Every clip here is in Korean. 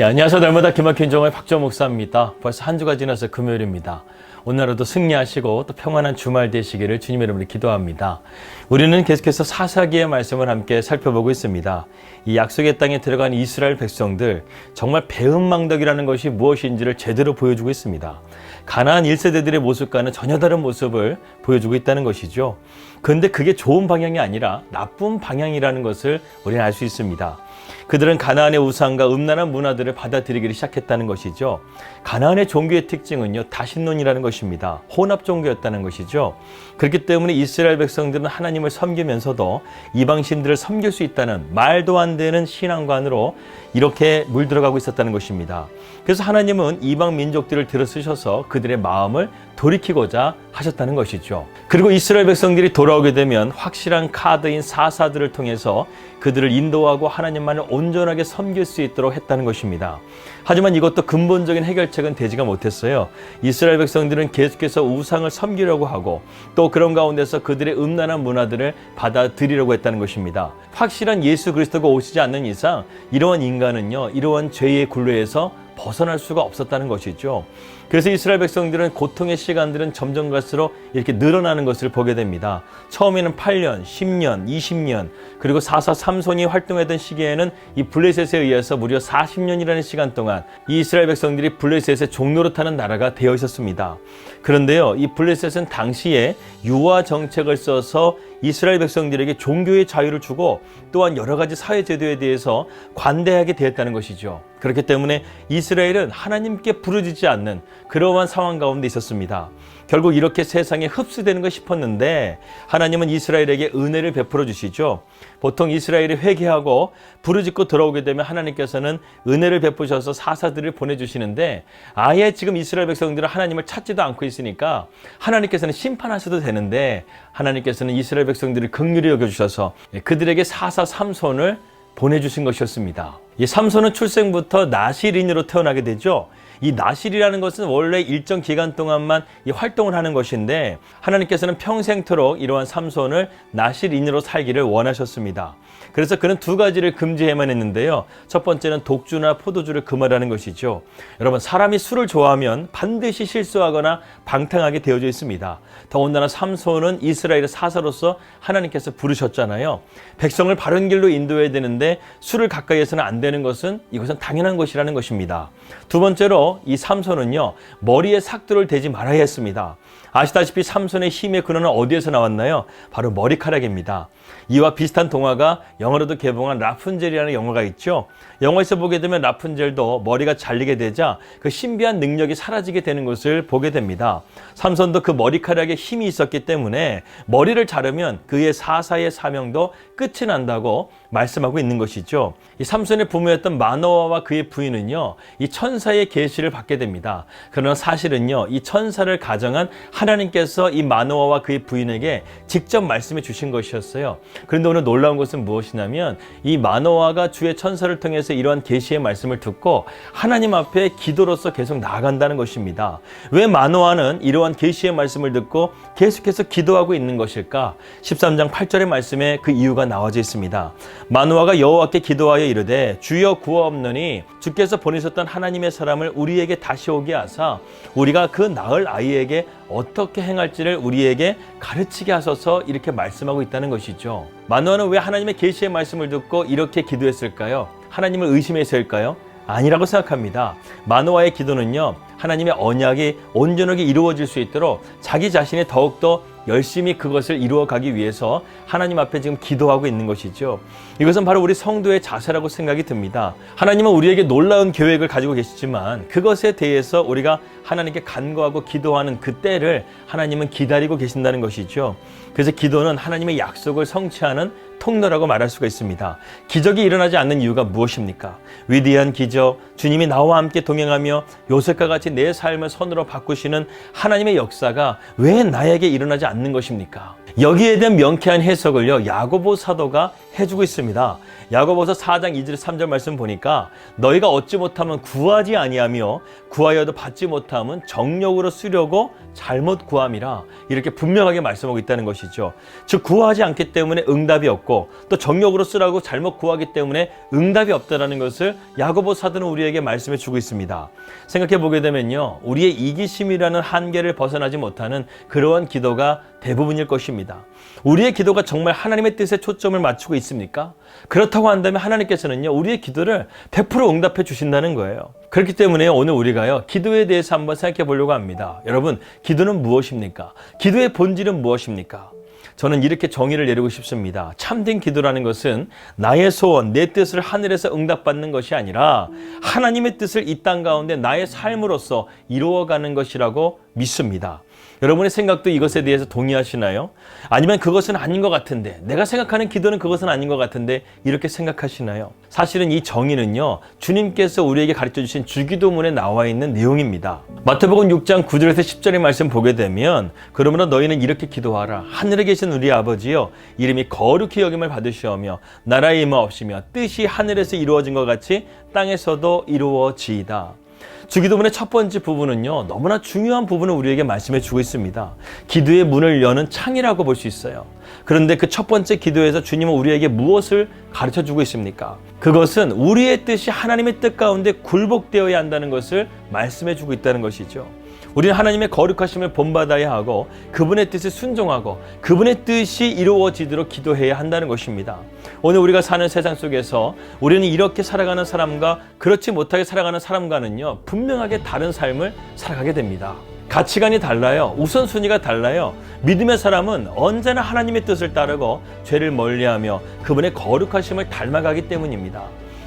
안녕하세요. 날마다 기막힌 종의 박정 목사입니다. 벌써 한 주가 지나서 금요일입니다. 오늘 하루도 승리하시고 또 평안한 주말 되시기를 주님의 이름으로 기도합니다. 우리는 계속해서 사사기의 말씀을 함께 살펴보고 있습니다. 이 약속의 땅에 들어간 이스라엘 백성들, 정말 배은망덕이라는 것이 무엇인지를 제대로 보여주고 있습니다. 가나안 1세대들의 모습과는 전혀 다른 모습을 보여주고 있다는 것이죠. 그런데 그게 좋은 방향이 아니라 나쁜 방향이라는 것을 우리는 알 수 있습니다. 그들은 가나안의 우상과 음란한 문화들을 받아들이기 시작했다는 것이죠. 가나안의 종교의 특징은요, 다신론이라는 것입니다. 혼합 종교였다는 것이죠. 그렇기 때문에 이스라엘 백성들은 하나님을 섬기면서도 이방신들을 섬길 수 있다는 말도 안 되는 신앙관으로 이렇게 물들어가고 있었다는 것입니다. 그래서 하나님은 이방 민족들을 들어쓰셔서 그들의 마음을 돌이키고자 하셨다는 것이죠. 그리고 이스라엘 백성들이 돌아오게 되면 확실한 카드인 사사들을 통해서 그들을 인도하고 하나님만을 온전하게 섬길 수 있도록 했다는 것입니다. 하지만 이것도 근본적인 해결책은 되지가 못했어요. 이스라엘 백성들은 계속해서 우상을 섬기려고 하고 또 그런 가운데서 그들의 음란한 문화들을 받아들이려고 했다는 것입니다. 확실한 예수 그리스도가 오시지 않는 이상 이러한 인간은요, 이러한 죄의 굴레에서 벗어날 수가 없었다는 것이죠. 그래서 이스라엘 백성들은 고통의 시간들은 점점 갈수록 이렇게 늘어나는 것을 보게 됩니다. 처음에는 8년, 10년, 20년, 그리고 사사 삼손이 활동하던 시기에는 이 블레셋에 의해서 무려 40년이라는 시간 동안 이 이스라엘 백성들이 블레셋의 종노릇하는 나라가 되어 있었습니다. 그런데요, 이 블레셋은 당시에 유아 정책을 써서 이스라엘 백성들에게 종교의 자유를 주고 또한 여러 가지 사회 제도에 대해서 관대하게 대했다는 것이죠. 그렇기 때문에 이스라엘은 하나님께 부르짖지 않는 그러한 상황 가운데 있었습니다. 결국 이렇게 세상에 흡수되는 것 싶었는데 하나님은 이스라엘에게 은혜를 베풀어 주시죠. 보통 이스라엘이 회개하고 부르짖고 돌아오게 되면 하나님께서는 은혜를 베푸셔서 사사들을 보내주시는데 아예 지금 이스라엘 백성들은 하나님을 찾지도 않고 있으니까 하나님께서는 심판하셔도 되는데 하나님께서는 이스라엘 백성들을 긍휼히 여겨주셔서 그들에게 사사 삼손을 보내주신 것이었습니다. 이 삼손은 출생부터 나실인으로 태어나게 되죠. 이 나실이라는 것은 원래 일정 기간 동안만 이 활동을 하는 것인데 하나님께서는 평생토록 이러한 삼손을 나실인으로 살기를 원하셨습니다. 그래서 그는 두 가지를 금지해만 했는데요. 첫 번째는 독주나 포도주를 금하라는 것이죠. 여러분, 사람이 술을 좋아하면 반드시 실수하거나 방탕하게 되어져 있습니다. 더군다나 삼손은 이스라엘의 사사로서 하나님께서 부르셨잖아요. 백성을 바른 길로 인도해야 되는데 술을 가까이 해서는 안 되는 것은 이것은 당연한 것이라는 것입니다. 두 번째로 이 삼손은요, 머리에 삭도를 대지 말아야 했습니다. 아시다시피 삼손의 힘의 근원은 어디에서 나왔나요? 바로 머리카락입니다. 이와 비슷한 동화가 영어로도 개봉한 라푼젤이라는 영화가 있죠. 영화에서 보게 되면 라푼젤도 머리가 잘리게 되자 그 신비한 능력이 사라지게 되는 것을 보게 됩니다. 삼손도 그 머리카락에 힘이 있었기 때문에 머리를 자르면 그의 사사의 사명도 끝이 난다고 말씀하고 있는 것이죠. 이 삼손의 부모였던 마노아와 그의 부인은요, 이 천사의 계시를 받게 됩니다. 그러나 사실은요, 이 천사를 가정한 하나님께서 이 마노아와 그의 부인에게 직접 말씀해 주신 것이었어요. 그런데 오늘 놀라운 것은 무엇이냐면 이 마노아가 주의 천사를 통해서 이러한 계시의 말씀을 듣고 하나님 앞에 기도로서 계속 나아간다는 것입니다. 왜 마노아는 이러한 계시의 말씀을 듣고 계속해서 기도하고 있는 것일까? 13장 8절의 말씀에 그 이유가 나와져 있습니다. 마노아가 여호와께 기도하여 이르되 주여 구하옵노니 주께서 보내셨던 하나님의 사람을 우리에게 다시 오게 하사 우리가 그 낳을 아이에게 어떻게 행할지를 우리에게 가르치게 하소서, 이렇게 말씀하고 있다는 것이죠. 마노아는 왜 하나님의 계시의 말씀을 듣고 이렇게 기도했을까요? 하나님을 의심해서일까요? 아니라고 생각합니다. 마노아의 기도는요, 하나님의 언약이 온전하게 이루어질 수 있도록 자기 자신이 더욱더 열심히 그것을 이루어가기 위해서 하나님 앞에 지금 기도하고 있는 것이죠. 이것은 바로 우리 성도의 자세라고 생각이 듭니다. 하나님은 우리에게 놀라운 계획을 가지고 계시지만 그것에 대해서 우리가 하나님께 간구하고 기도하는 그 때를 하나님은 기다리고 계신다는 것이죠. 그래서 기도는 하나님의 약속을 성취하는 통로라고 말할 수가 있습니다. 기적이 일어나지 않는 이유가 무엇입니까? 위대한 기적, 주님이 나와 함께 동행하며 요셉과 같이 내 삶을 손으로 바꾸시는 하나님의 역사가 왜 나에게 일어나지 않는 것입니까? 여기에 대한 명쾌한 해석을요, 야고보 사도가 해주고 있습니다. 야고보서 4장 2절 3절 말씀 보니까 너희가 얻지 못하면 구하지 아니하며 구하여도 받지 못하면 정욕으로 쓰려고 잘못 구함이라, 이렇게 분명하게 말씀하고 있다는 것이죠. 즉 구하지 않기 때문에 응답이 없고, 또 정욕으로 쓰라고 잘못 구하기 때문에 응답이 없다는 것을 야고보 사도는 우리에게 말씀해 주고 있습니다. 생각해 보게 되면요, 우리의 이기심이라는 한계를 벗어나지 못하는 그러한 기도가 대부분일 것입니다. 우리의 기도가 정말 하나님의 뜻에 초점을 맞추고 있습니까? 그렇다고 한다면 하나님께서는요, 우리의 기도를 100% 응답해 주신다는 거예요. 그렇기 때문에 오늘 우리가요, 기도에 대해서 한번 생각해 보려고 합니다. 여러분, 기도는 무엇입니까? 기도의 본질은 무엇입니까? 저는 이렇게 정의를 내리고 싶습니다. 참된 기도라는 것은 나의 소원, 내 뜻을 하늘에서 응답받는 것이 아니라 하나님의 뜻을 이 땅 가운데 나의 삶으로서 이루어가는 것이라고 믿습니다. 여러분의 생각도 이것에 대해서 동의하시나요? 아니면 그것은 아닌 것 같은데, 내가 생각하는 기도는 그것은 아닌 것 같은데, 이렇게 생각하시나요? 사실은 이 정의는요, 주님께서 우리에게 가르쳐 주신 주기도문에 나와 있는 내용입니다. 마태복음 6장 9절에서 10절의 말씀 보게 되면, 그러므로 너희는 이렇게 기도하라. 하늘에 계신 우리 아버지여, 이름이 거룩히 여김을 받으시오며 나라의 임하옵시며 뜻이 하늘에서 이루어진 것 같이 땅에서도 이루어지이다. 주기도문의 첫 번째 부분은요, 너무나 중요한 부분을 우리에게 말씀해 주고 있습니다. 기도의 문을 여는 창이라고 볼 수 있어요. 그런데 그 첫 번째 기도에서 주님은 우리에게 무엇을 가르쳐 주고 있습니까? 그것은 우리의 뜻이 하나님의 뜻 가운데 굴복되어야 한다는 것을 말씀해 주고 있다는 것이죠. 우리는 하나님의 거룩하심을 본받아야 하고, 그분의 뜻에 순종하고 그분의 뜻이 이루어지도록 기도해야 한다는 것입니다. 오늘 우리가 사는 세상 속에서 우리는 이렇게 살아가는 사람과 그렇지 못하게 살아가는 사람과는요, 분명하게 다른 삶을 살아가게 됩니다. 가치관이 달라요. 우선순위가 달라요. 믿음의 사람은 언제나 하나님의 뜻을 따르고 죄를 멀리하며 그분의 거룩하심을 닮아가기 때문입니다.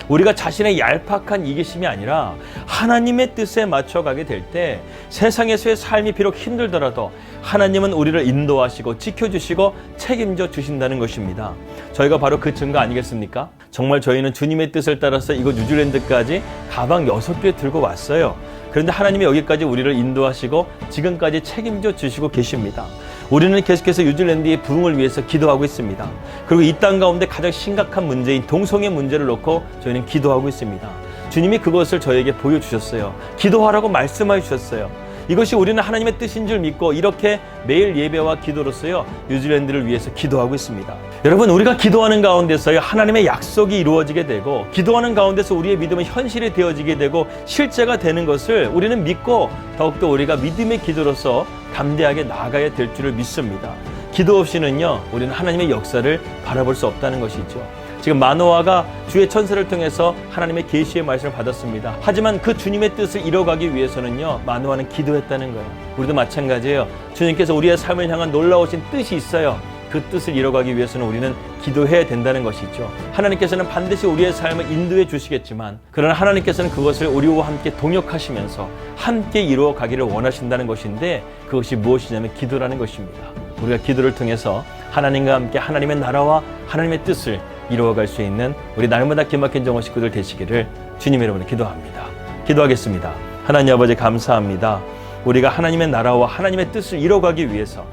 우리가 자신의 얄팍한 이기심이 아니라 하나님의 뜻에 맞춰가게 될 때 세상에서의 삶이 비록 힘들더라도 하나님은 우리를 인도하시고 지켜주시고 책임져 주신다는 것입니다. 저희가 바로 그 증거 아니겠습니까? 정말 저희는 주님의 뜻을 따라서 이곳 뉴질랜드까지 가방 6개 들고 왔어요. 그런데 하나님이 여기까지 우리를 인도하시고 지금까지 책임져 주시고 계십니다. 우리는 계속해서 뉴질랜드의 부흥을 위해서 기도하고 있습니다. 그리고 이 땅 가운데 가장 심각한 문제인 동성애 문제를 놓고 저희는 기도하고 있습니다. 주님이 그것을 저에게 보여주셨어요. 기도하라고 말씀해 주셨어요. 이것이 우리는 하나님의 뜻인 줄 믿고 이렇게 매일 예배와 기도로서요, 뉴질랜드를 위해서 기도하고 있습니다. 여러분, 우리가 기도하는 가운데서요, 하나님의 약속이 이루어지게 되고, 기도하는 가운데서 우리의 믿음은 현실이 되어지게 되고 실제가 되는 것을 우리는 믿고, 더욱더 우리가 믿음의 기도로서 담대하게 나아가야 될 줄을 믿습니다. 기도 없이는요, 우리는 하나님의 역사를 바라볼 수 없다는 것이죠. 지금 마노아가 주의 천사를 통해서 하나님의 계시의 말씀을 받았습니다. 하지만 그 주님의 뜻을 이뤄가기 위해서는요, 마노아는 기도했다는 거예요. 우리도 마찬가지예요. 주님께서 우리의 삶을 향한 놀라우신 뜻이 있어요. 그 뜻을 이뤄가기 위해서는 우리는 기도해야 된다는 것이죠. 하나님께서는 반드시 우리의 삶을 인도해 주시겠지만, 그러나 하나님께서는 그것을 우리와 함께 동역하시면서 함께 이루어 가기를 원하신다는 것인데, 그것이 무엇이냐면 기도라는 것입니다. 우리가 기도를 통해서 하나님과 함께 하나님의 나라와 하나님의 뜻을 이루어갈 수 있는 우리 날마다 기막힌 정원 식구들 되시기를 주님의 이름으로 기도합니다. 기도하겠습니다. 하나님 아버지, 감사합니다. 우리가 하나님의 나라와 하나님의 뜻을 이루어가기 위해서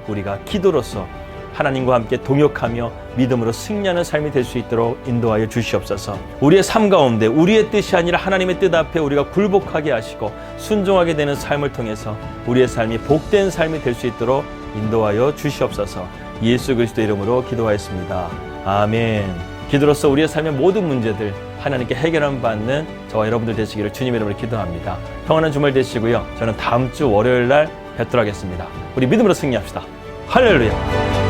우리가 기도로서 하나님과 함께 동역하며 믿음으로 승리하는 삶이 될 수 있도록 인도하여 주시옵소서. 우리의 삶 가운데 우리의 뜻이 아니라 하나님의 뜻 앞에 우리가 굴복하게 하시고 순종하게 되는 삶을 통해서 우리의 삶이 복된 삶이 될 수 있도록 인도하여 주시옵소서. 예수 그리스도 이름으로 기도하였습니다. 아멘. 기도로서 우리의 삶의 모든 문제들 하나님께 해결함 받는 저와 여러분들 되시기를 주님의 이름으로 기도합니다. 평안한 주말 되시고요. 저는 다음 주 월요일 날 뵙도록 하겠습니다. 우리 믿음으로 승리합시다. 할렐루야.